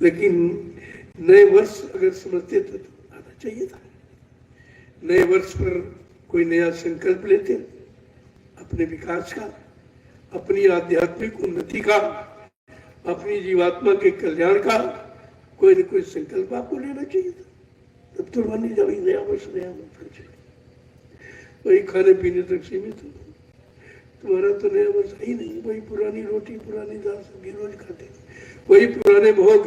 लेकिन नए वर्ष अगर समझते तो आना चाहिए था। नए वर्ष पर कोई नया संकल्प लेते, अपने विकास का, अपनी आध्यात्मिक उन्नति का, अपनी जीवात्मा के कल्याण का कोई न कोई संकल्प आपको लेना चाहिए था। तब तो मानी जाए नया वर्ष नया मंत्र चाहिए, वही खाने पीने तक सीमित हो। तुम्हारा तो नया वर्ष ही नहीं, वही पुरानी रोटी पुरानी दाल सब्जी रोज खाते, वही पुराने भोग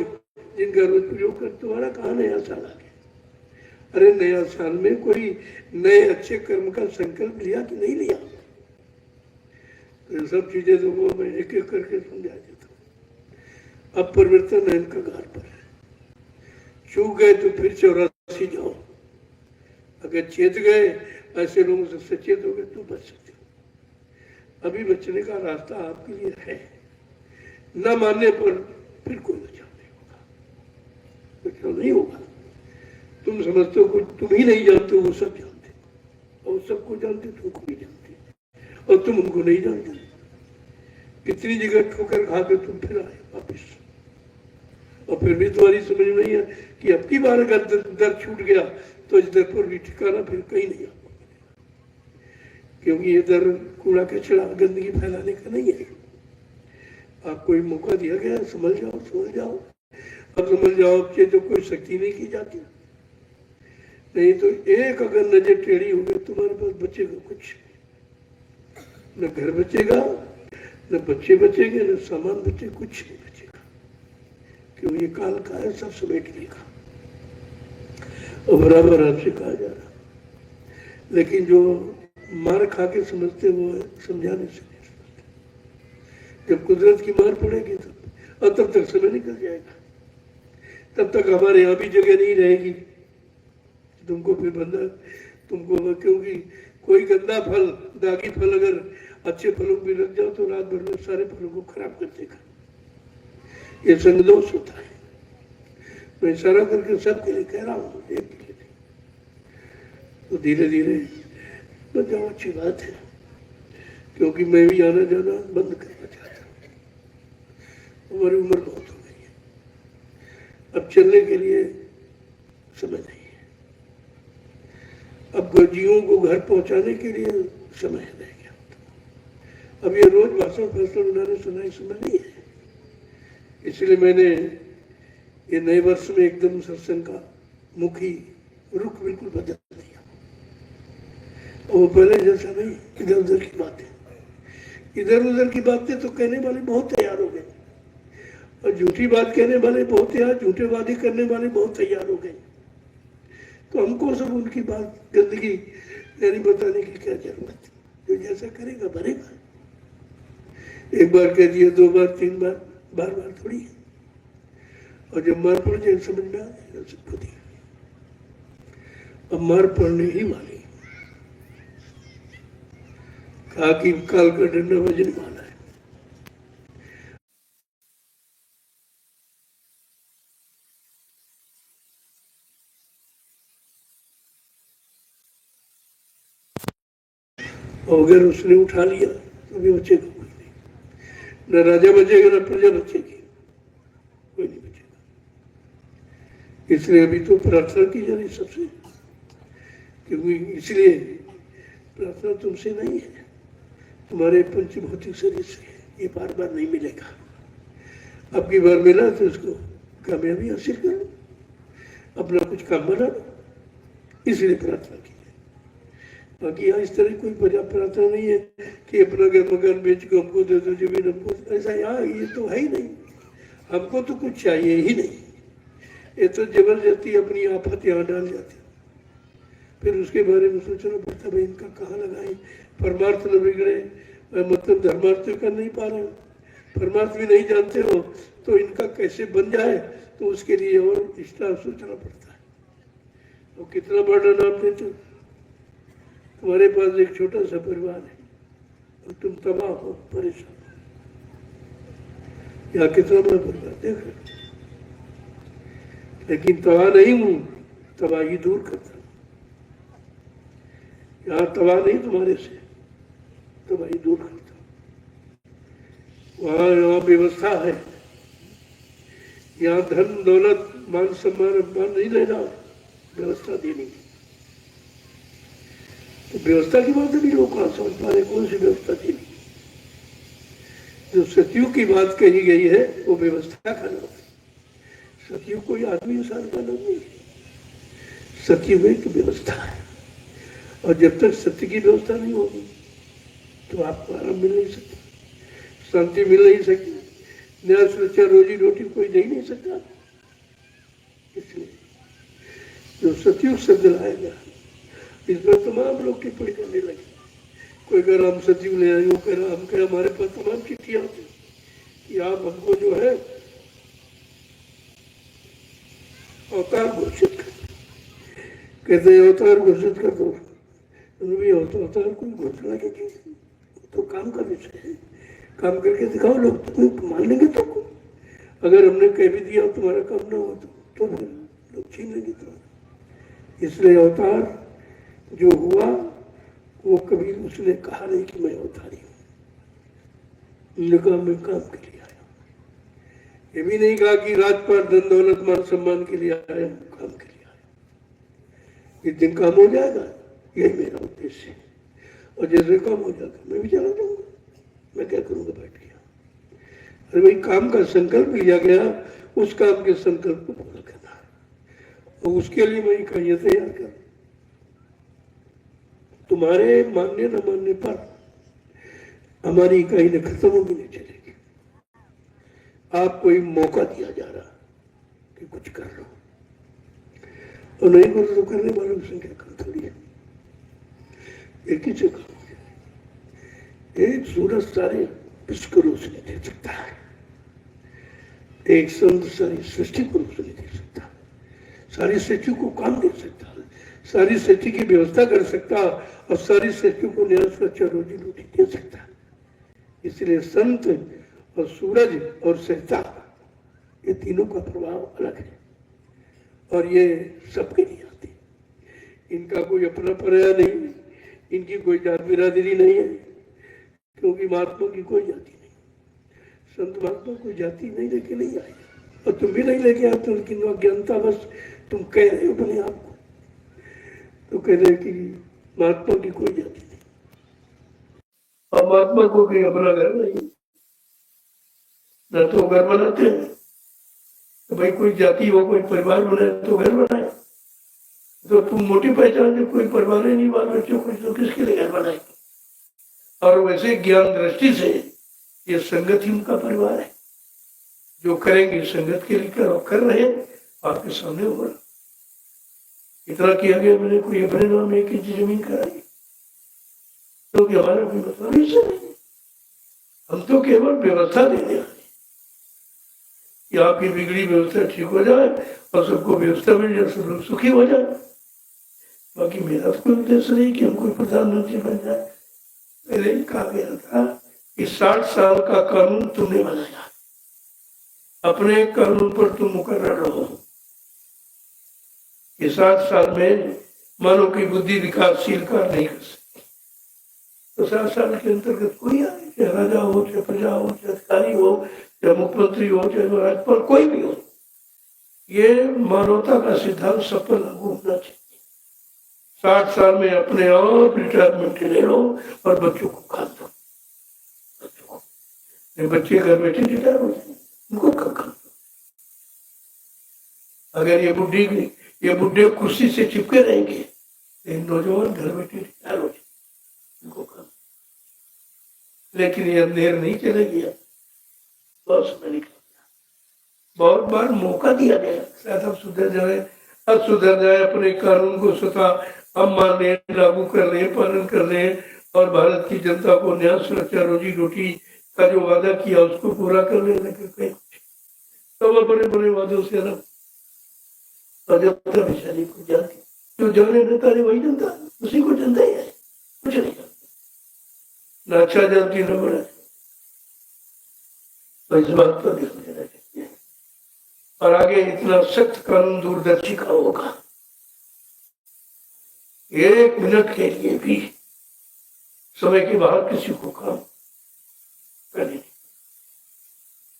जिनका रोज प्रयोग कर, तुम्हारा कहाँ नया साल आ गया? अरे नया साल में कोई नए अच्छे कर्म का संकल्प लिया कि नहीं लिया? तो सब चीजें तो वो मैं एक एक करके समझा देता हूँ। अब परिवर्तन है इनका घर पर है। चूक गए तो फिर 84 जाओ, अगर चेत गए ऐसे लोगों से सचेत हो गए तो बच सकते हो। अभी बचने का रास्ता आपके लिए है। न मानने पर फिर कोई बचाव नहीं होगा, बचाव नहीं होगा। तुम समझते हो तुम ही नहीं जानते, वो सब जानते, और सबको जानते तुमको नहीं जानते, और तुम उनको नहीं जानते। कितनी जगह ठोकर खा के तुम फिर आए वापिस, और फिर भी तुम्हारी समझ नहीं है कि अब की बार अगर दर छूट गया तो इस दर पर भी ठिकाना फिर कहीं नहीं आ, क्योंकि ये दर कूड़ा कचरा गंदगी फैलाने का नहीं है। आपको एक मौका दिया गया, समझ जाओ समझ जाओ। अब समझ जाओ कि तो कोई शक्ति नहीं की जाती, नहीं तो एक अगर नजर टेढ़ी हो गई तुम्हारे पास बचेगा कुछ, न घर बचेगा, न बच्चे बचेंगे, न सामान बचे, कुछ नहीं बचेगा। क्यों? ये काल का है, सब समेट लेगा। और बराबर आपसे कहा जा रहा, लेकिन जो मार खा के समझते वो समझाने से नहीं समझते। जब कुदरत की मार पड़ेगी तब, और तब तक समय निकल जाएगा, तब तक हमारे यहाँ भी जगह नहीं रहेगी तुमको फिर बंदा तुमको, क्योंकि कोई गंदा फल, दागी फल अगर अच्छे फलों में रख जाओ तो रात भर में सारे फलों को खराब कर देगा। ये संगदोष होता है। मैं इशारा करके सबके लिए कह रहा हूँ, एक के लिए तो धीरे धीरे तो जाओ, अच्छी बात है, क्योंकि मैं भी आना जाना बंद करना चाहता हूँ। हमारी उम्र बहुत हो गई है, अब चलने के लिए समय नहीं है, अब जीवों को घर पहुंचाने के लिए समय रह गया। अब ये रोज भाषण फैसला उन्होंने सुनाई समय नहीं है, इसलिए मैंने ये नए वर्ष में एकदम सत्संग का मुखी रुख बिल्कुल बदल दिया। वो पहले जैसा नहीं, इधर उधर की बातें, इधर उधर की बातें तो कहने वाले बहुत तैयार हो गए, और झूठी बात कहने वाले बहुत तैयार, झूठे वादे करने वाले बहुत तैयार हो गए। तो हमको सब उनकी बात गंदगी यानी बताने की क्या जरूरत है? जो जैसा करेगा भरेगा। एक बार कह दिया, दो बार, तीन बार, बार बार थोड़ी है। और जब मार पड़ जाए समझ में आ जाएगा सबको दी। अब मार पड़ने ही वाली, कहा कि काल का डंडा बजने वाला है। और अगर उसने उठा लिया तो भी बचेगा कोई नहीं, न राजा बचेगा न प्रजा बचेगी, कोई नहीं बचेगा। इसलिए अभी तो प्रार्थना की जा रही सबसे, क्योंकि इसलिए प्रार्थना तुमसे नहीं है, तुम्हारे पंचभौतिक शरीर से है। ये बार बार नहीं मिलेगा। अब की बार मिला तो उसको कामयाबी हासिल कर लो, अपना कुछ काम बना लो, इसलिए प्रार्थना की है। बाकी यहाँ इस तरह कोई प्रार्थना नहीं है कि अपना घर मकान बेच के हमको दे दो जमीन हमको, ऐसा यहाँ ये तो है ही नहीं। हमको तो कुछ चाहिए ही नहीं, ये तो जबरदस्ती अपनी आफत यहाँ डाल जाती। फिर उसके बारे में सोचना पड़ता, भाई इनका कहाँ लगाए, परमार्थ न बिगड़े, मतलब धर्मार्थ कर नहीं पा रहे हो, परमार्थ भी नहीं जानते हो, तो इनका कैसे बन जाए, तो उसके लिए और एक्स्ट्रा सोचना पड़ता है। और कितना बर्डन आप देते हो। तुम्हारे पास एक छोटा सा परिवार है और तुम तबाह हो, परेशान हो। यहाँ कितना बड़ा परिवार देख रहे, लेकिन तबाह नहीं हूं, तबाही दूर करता। यहाँ तबाह नहीं तुम्हारे से, तबाही दूर करता। वहां यहाँ व्यवस्था है, यहाँ धन दौलत मान सम्मान अपमान नहीं लेना, व्यवस्था देनी। तो व्यवस्था की बात भी लोग कहाँ समझ पा रहे, कौन सी व्यवस्था देनी। जो सतयुग की बात कही गई है वो व्यवस्था का नाम है। सतयुग कोई आदमी इंसान का नाम नहीं, सतयुग एक व्यवस्था है। और जब तक सत्य की व्यवस्था नहीं होगी तो आपको आराम मिल नहीं सकता, शांति मिल नहीं सकती, न्याय सुरक्षा रोजी रोटी कोई दे नहीं सकता। इसलिए जो सतयुग शब्द लाया गया इस पर तमाम लोग टिप्पणी करने लगे। कोई कह रहा हम सतयुग ले आए, वो कह रहा हम कह हमारे पास तमाम चिट्ठियां होती कि आप हमको जो है अवतार घोषित कर, कहते अवतार घोषित कर दो। अवतार कोई घोषणा की चीज तो काम का विषय है, काम करके दिखाओ, लोग तुम्हें मान लेंगे। तो अगर हमने कह भी दिया तुम्हारा काम ना हो तो फिर लोग छीन लेंगे तुम्हारा। इसलिए अवतार जो हुआ वो कभी उसने कहा नहीं कि मैं अवतारी हूँ, उन्होंने कहा मैं काम के लिए आया। ये भी नहीं कहा कि राजपाट धन दौलत मान सम्मान के लिए आया, काम के लिए आया। एक दिन काम हो जाएगा, यही मेरा उद्देश्य है। और जैसे काम हो जाएगा मैं भी चला जाऊंगा, मैं क्या करूंगा बैठ गया। अरे भाई काम का संकल्प लिया गया, उस काम के संकल्प को पूरा करना है और उसके लिए मैं इकाइयां तैयार कर। तुम्हारे मानने न मानने पर हमारी इकाई ने खत्म होगी नहीं चलेगी। आपको एक मौका दिया जा रहा कि कुछ कर लो, और नहीं करो तो करने वालों की संख्या कम थोड़ी है, एक ही से कम। एक सूरज सारे विश्व को रोशनी दे सकता है, एक संत सारी सृष्टि को रोशनी दे सकता है, सारी सृष्टि को काम दे सकता है, सारी सृष्टि की व्यवस्था कर सकता है और सारी सृष्टि को न्याय सुरक्षा रोजी रोटी दे सकता है। इसलिए संत और सूरज और सहता ये तीनों का प्रभाव अलग है और ये सबके लिए आते हैं। इनका कोई अपना पर्याय नहीं, इनकी कोई जात बिरादरी नहीं है, क्योंकि महात्मा की कोई जाति नहीं, संत महात्मा कोई जाति नहीं लेके नहीं आए और तुम भी नहीं लेके आते। लेकिन अज्ञानता बस तुम कह रहे हो अपने आप को, तो कह रहे कि महात्मा की कोई जाति नहीं और महात्मा को भी अपना घर नहीं, न तो घर बनाते हैं तो भाई कोई जाति हो, कोई परिवार बनाए तो घर बनाए। तो तुम मोटी पहचान कोई परिवार ही नहीं, बाल बच्चों को तो किसके लिए घर बनाए। और वैसे ज्ञान दृष्टि से ये संगत ही उनका परिवार है। जो करेंगे संगत के लिए कर रहे आपके सामने हो रहा। इतना किया गया, मैंने कोई अपने नाम एक इंच जमीन कराई तो कि हमारा कोई मतलब ऐसा नहीं, हम तो केवल व्यवस्था देने आए कि आपकी बिगड़ी व्यवस्था ठीक हो जाए और सबको व्यवस्था मिल जाए, सब लोग सुखी हो जाए। बाकी मेरा कोई उद्देश्य नहीं कि हम कोई प्रधानमंत्री बन जाए। पहले ही कहा गया था कि 60 साल का कानून तुमने बनाया, अपने कानून पर तुम मुकर्रर रहो। ये 60 साल में मानव की बुद्धि विकासशील कार्य नहीं कर सकती। तो 60 साल के अंतर्गत कोई आए, चाहे राजा हो, चाहे प्रजा हो, चाहे अधिकारी हो, चाहे मुख्यमंत्री हो, चाहे राज्यपाल, कोई भी हो, ये मानवता का सिद्धांत सब पर लागू होना चाहिए। 60 साल में अपने आप रिटायरमेंट ले लो और बच्चों को खा दो। बच्चे घर बैठे रिटायर हो जाए, उनको खा दो। अगर ये बुढ़े कुर्सी से चिपके रहेंगे तो नौजवान घर बैठे रिटायर हो जाए, उनको खा दो। लेकिन ये अंधेर नहीं चलेगी। बहुत समय निकल गया, बहुत बार मौका दिया गया, शायद अब सुधर जाए, अब सुधर जाए, अपने कानून को स्वतः हम मानने, लागू कर रहे, पालन कर रहे और भारत की जनता को न्याय सुरक्षा रोजी रोटी का जो वादा किया उसको पूरा कर रहे। तो बड़े बड़े वादों से अलग और जनता बेचारी को जानती, जो जाने नेता है वही जनता, उसी को जनता ही है, कुछ नहीं जानती, न अच्छा जानती न बड़ा। तो इस बात पर ध्यान देना चाहिए। और आगे इतना सख्त कानून दूरदर्शी का होगा, 1 मिनट के लिए भी समय के बाहर किसी को काम करने नहीं।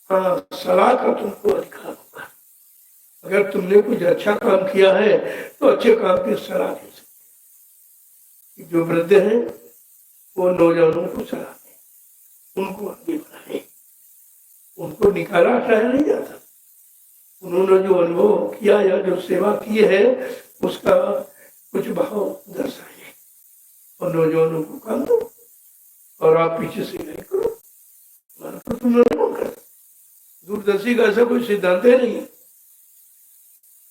हाँ, सलाह का तुमको अधिकार होगा, अगर तुमने कुछ अच्छा काम किया है तो अच्छे काम की सलाह दे सकते। जो वृद्ध हैं वो नौजवानों को सलाह दें, उनको आगे बढ़ाए, उनको निकाला हटाया नहीं जाता। उन्होंने जो अनुभव किया या जो सेवा की है उसका कुछ भाव दर्शाए और नौजवानों को काम दो, और आप पीछे से नहीं करो। दूरदर्शी का ऐसा कोई सिद्धांत है नहीं।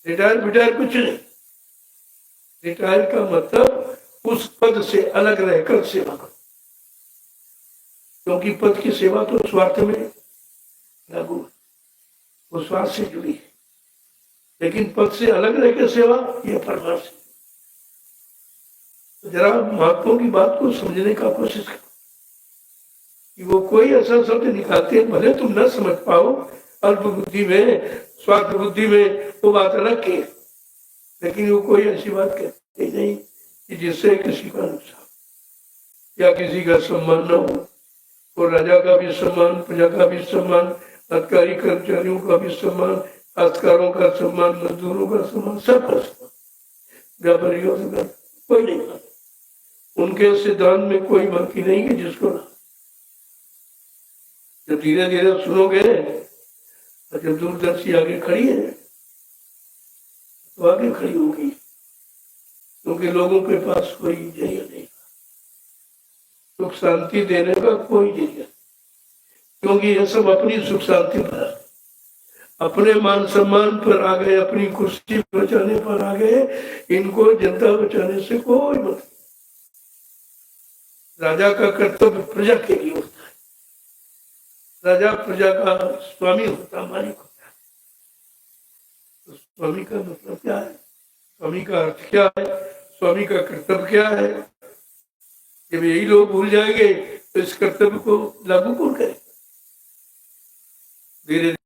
रिटायर बिटायर कुछ नहीं। रिटायर का मतलब उस पद से अलग रहकर सेवा करो, क्योंकि पद की सेवा तो स्वार्थ में लागू है, वो स्वार्थ से जुड़ी है, लेकिन पद से अलग रहकर सेवा ये परमार्थ से। तो जरा महात्माओं की बात को समझने का कोशिश करो कि वो कोई ऐसा शब्द निकालते हैं, भले तुम न समझ पाओ, अल्प बुद्धि में, स्वार्थ बुद्धि में वो बात अलग की, लेकिन वो कोई ऐसी बात कहते नहीं कि जिससे किसी का नुकसान या किसी का सम्मान न हो। और राजा का भी सम्मान, प्रजा का भी सम्मान, अधिकारी कर्मचारियों का भी सम्मान, काश्तकारों का सम्मान, मजदूरों का सम्मान, सबका सम्मान, व्यापारियों का कोई नहीं। उनके सिद्धांत में कोई बाकी नहीं है जिसको ना। जब धीरे धीरे सुनोगे और जब दूरदर्शी आगे खड़ी है तो आगे खड़ी होगी, क्योंकि लोगों के पास कोई जरिया नहीं, सुख शांति देने का कोई जरिया, क्योंकि ये सब अपनी सुख शांति पर, अपने मान सम्मान पर आ गए, अपनी कुर्सी बचाने पर आ गए। इनको जनता बचाने से कोई मतलब। राजा का कर्तव्य प्रजा के लिए होता है, राजा प्रजा का स्वामी होता, मालिक होता है। तो स्वामी का मतलब क्या है, स्वामी का अर्थ क्या है, स्वामी का कर्तव्य क्या है? जब यही लोग भूल जाएंगे तो इस कर्तव्य को लागू कौन करेगा? धीरे